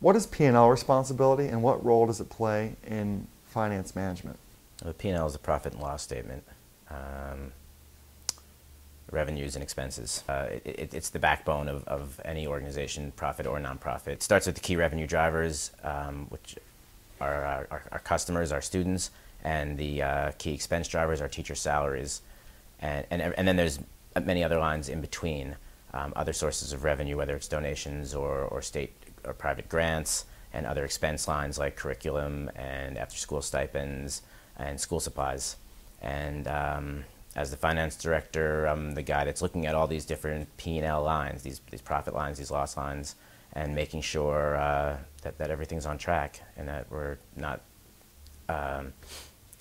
What is P&L responsibility and what role does it play in finance management? The P&L is a profit and loss statement. Revenues and expenses. It's the backbone of any organization, profit or nonprofit. It starts with the key revenue drivers, which are our customers, our students, and the key expense drivers, our teacher salaries. And then there's many other lines in between, other sources of revenue, whether it's donations or state or private grants, and other expense lines like curriculum and after-school stipends and school supplies. And as the finance director, I'm the guy that's looking at all these different P&L lines, these profit lines, these loss lines, and making sure that everything's on track and that we're not and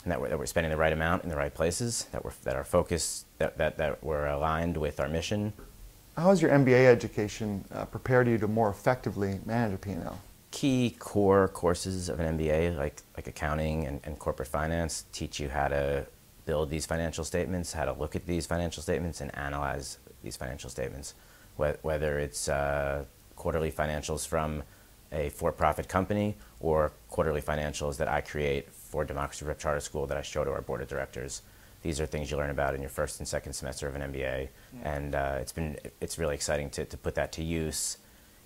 that we're spending the right amount in the right places, that our focus, that we're aligned with our mission. How has your MBA education prepared you to more effectively manage a P&L? Key core courses of an MBA, like accounting and corporate finance, teach you how to build these financial statements, how to look at these financial statements and analyze these financial statements. Whether it's quarterly financials from a for-profit company or quarterly financials that I create for Democracy Prep Charter School that I show to our board of directors. These are things you learn about in your first and second semester of an MBA, and it's really exciting to put that to use.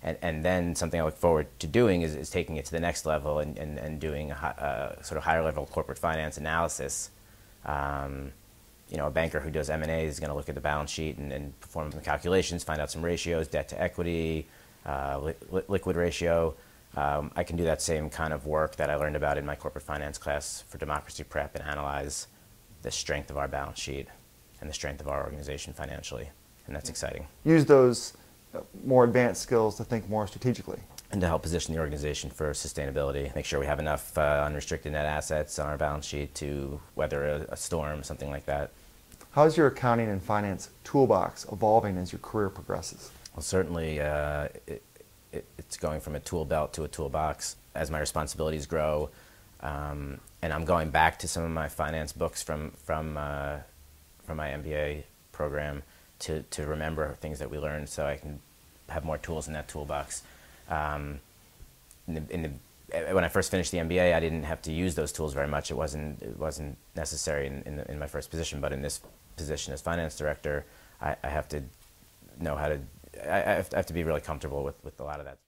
And then something I look forward to doing is taking it to the next level and doing a sort of higher level corporate finance analysis. You know, a banker who does M&A is going to look at the balance sheet and perform the calculations, find out some ratios, debt to equity, liquid ratio. I can do that same kind of work that I learned about in my corporate finance class for Democracy Prep and analyze the strength of our balance sheet and the strength of our organization financially, and that's exciting. Use those more advanced skills to think more strategically. And to help position the organization for sustainability, make sure we have enough unrestricted net assets on our balance sheet to weather a storm, something like that. How's your accounting and finance toolbox evolving as your career progresses? Well, certainly it's going from a tool belt to a toolbox as my responsibilities grow. And I'm going back to some of my finance books from my MBA program to remember things that we learned, so I can have more tools in that toolbox. When I first finished the MBA, I didn't have to use those tools very much. It wasn't necessary in my first position, but in this position as finance director, I have to know how to. I have to be really comfortable with a lot of that.